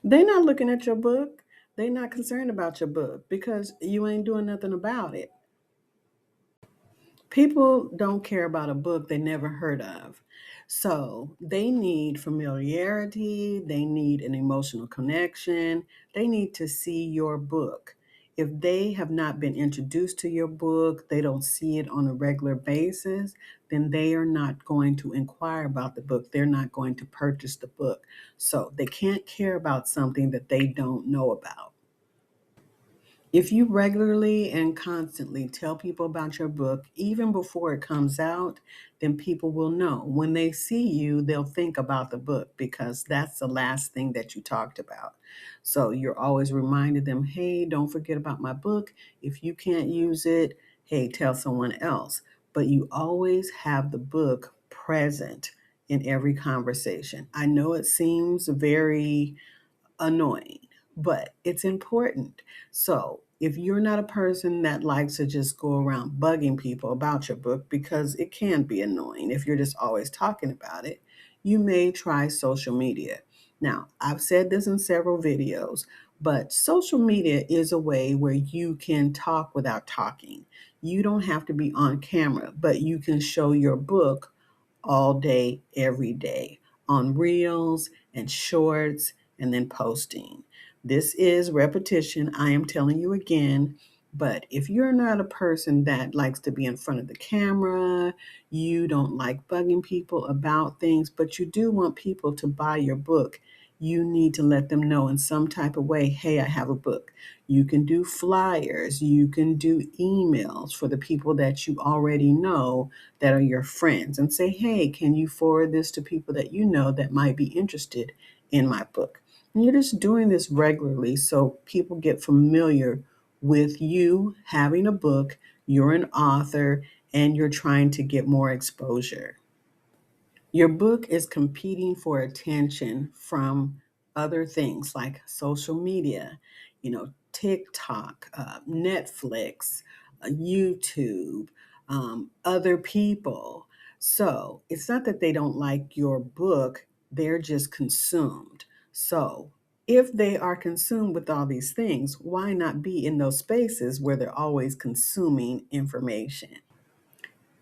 They're not looking at your book. They're not concerned about your book because you ain't doing nothing about it. People don't care about a book they never heard of. So they need familiarity, they need an emotional connection, they need to see your book. If they have not been introduced to your book, they don't see it on a regular basis, then they are not going to inquire about the book. They're not going to purchase the book. So they can't care about something that they don't know about. If you regularly and constantly tell people about your book, even before it comes out, then people will know. When they see you, they'll think about the book because that's the last thing that you talked about. So you're always reminding them, hey, don't forget about my book. If you can't use it, hey, tell someone else. But you always have the book present in every conversation. I know it seems very annoying, but it's important. So, if you're not a person that likes to just go around bugging people about your book, because it can be annoying if you're just always talking about it, you may try social media. Now, I've said this in several videos, but social media is a way where you can talk without talking. You don't have to be on camera, but you can show your book all day, every day on reels and shorts and then posting. This is repetition. I am telling you again. But if you're not a person that likes to be in front of the camera, you don't like bugging people about things, but you do want people to buy your book, you need to let them know in some type of way, hey, I have a book. You can do flyers, you can do emails for the people that you already know that are your friends and say, hey, can you forward this to people that you know that might be interested in my book? And you're just doing this regularly so people get familiar with you having a book, you're an author, and you're trying to get more exposure. Your book is competing for attention from other things like social media, TikTok, Netflix, YouTube, other people. So it's not that they don't like your book, they're just consumed. So if they are consumed with all these things, why not be in those spaces where they're always consuming information?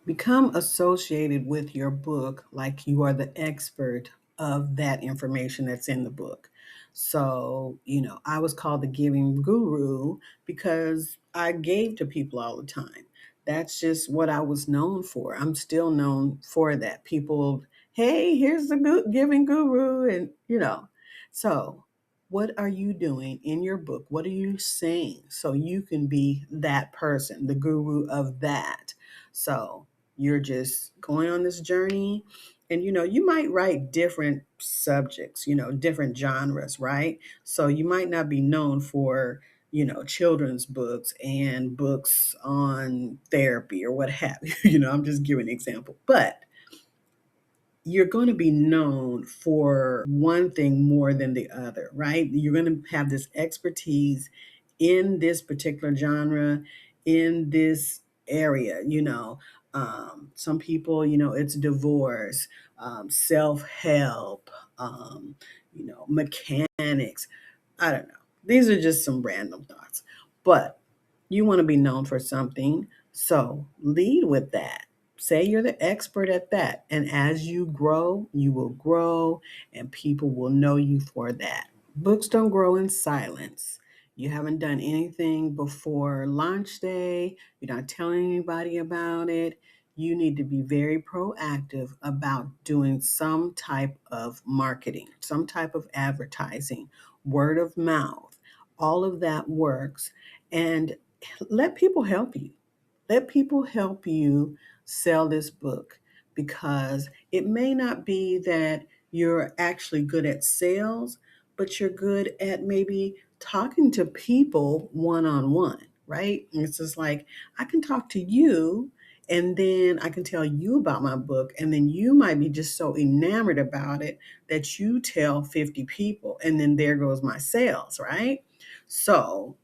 Become associated with your book like you are the expert of that information that's in the book. So, I was called the giving guru because I gave to people all the time. That's just what I was known for. I'm still known for that. People, hey, here's the giving guru. And, so what are you doing in your book? What are you saying so you can be that person, the guru of that? So, you're just going on this journey and you might write different subjects, different genres, right? So you might not be known for children's books and books on therapy or what have you. I'm just giving an example, but you're going to be known for one thing more than the other, right? You're going to have this expertise in this particular genre, in this area. Some people, it's divorce, self-help, mechanics. I don't know. These are just some random thoughts, but you want to be known for something, so lead with that. Say you're the expert at that. And as you grow, you will grow and people will know you for that. Books don't grow in silence. You haven't done anything before launch day, you're not telling anybody about it. You need to be very proactive about doing some type of marketing, some type of advertising, word of mouth. All of that works. And let people help you. Let people help you sell this book because it may not be that you're actually good at sales, but you're good at maybe talking to people one on one, right? And it's just like, I can talk to you and then I can tell you about my book. And then you might be just so enamored about it that you tell 50 people, and then there goes my sales, right? So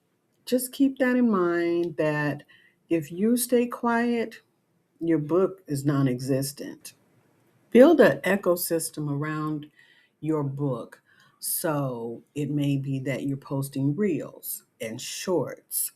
just keep that in mind that if you stay quiet, your book is non existent. Build an ecosystem around your book So it may be that you're posting reels and shorts,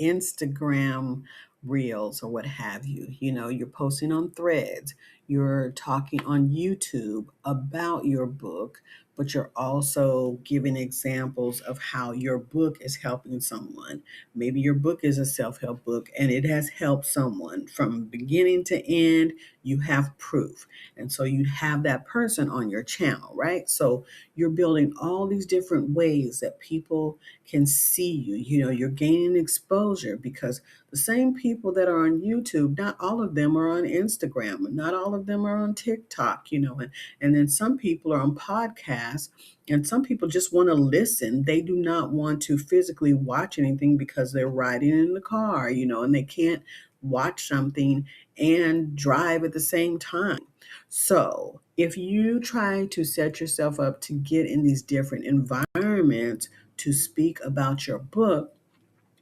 Instagram reels, or what have you. You know, you're posting on threads, you're talking on YouTube about your book, but you're also giving examples of how your book is helping someone. Maybe your book is a self help book and it has helped someone from beginning to end. You have proof. And so you have that person on your channel, right? So you're building all these different ways that people can see you. You know, you're gaining exposure because the same people that are on YouTube, not all of them are on Instagram, and not all of them are on TikTok, you know, and then some people are on podcasts, and some people just want to listen. They do not want to physically watch anything because they're riding in the car, you know, and they can't watch something and drive at the same time. So, if you try to set yourself up to get in these different environments to speak about your book,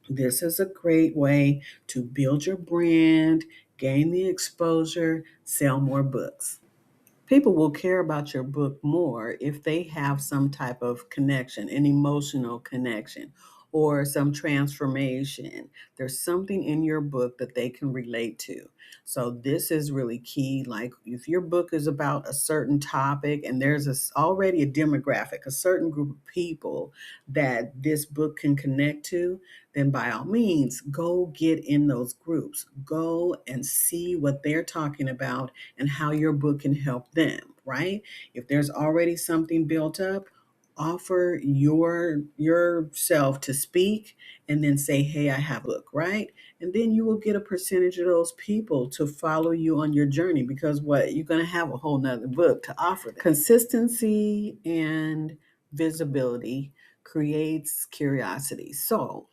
this is a great way to build your brand, gain the exposure, sell more books. People will care about your book more if they have some type of connection, an emotional connection, or some transformation. There's something in your book that they can relate to. So, this is really key. Like, if your book is about a certain topic and there's already a demographic, a certain group of people that this book can connect to, then by all means, go get in those groups. Go and see what they're talking about and how your book can help them, right? If there's already something built up, offer yourself to speak and then say, hey, I have a book, right? And then you will get a percentage of those people to follow you on your journey because what you're going to have a whole nother book to offer them. Consistency and visibility creates curiosity. So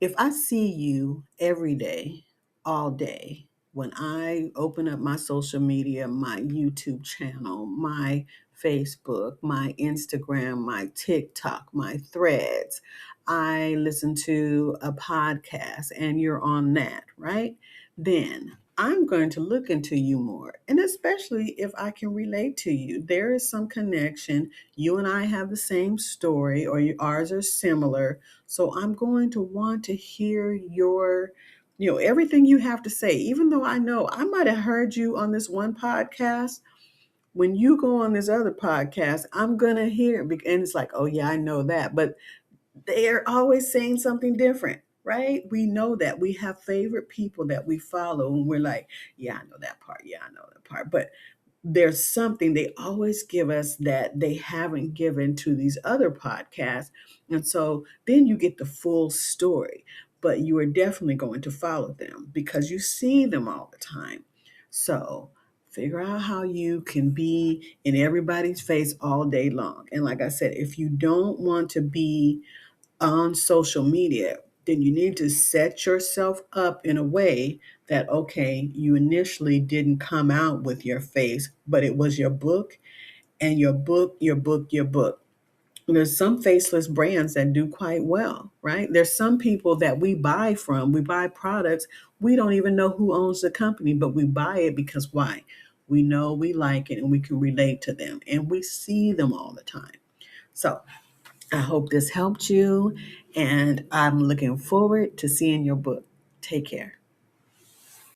if I see you every day, all day, when I open up my social media, my YouTube channel, my Facebook, my Instagram, my TikTok, my threads, I listen to a podcast and you're on that, right? Then I'm going to look into you more. And especially if I can relate to you, there is some connection. You and I have the same story, or ours are similar, so I'm going to want to hear everything you have to say, even though I know I might have heard you on this one podcast. When you go on this other podcast, I'm going to hear, and it's like, oh, yeah, I know that. But they're always saying something different, right? We know that we have favorite people that we follow, and we're like, yeah, I know that part. Yeah, I know that part. But there's something they always give us that they haven't given to these other podcasts. And so then you get the full story, but you are definitely going to follow them because you see them all the time. So figure out how you can be in everybody's face all day long. And like I said, if you don't want to be on social media, then you need to set yourself up in a way that, okay, you initially didn't come out with your face, but it was your book and your book, your book, your book. There's some faceless brands that do quite well, right? There's some people that we buy from, we buy products, we don't even know who owns the company, but we buy it because why? We know we like it and we can relate to them and we see them all the time. So I hope this helped you, and I'm looking forward to seeing your book. Take care.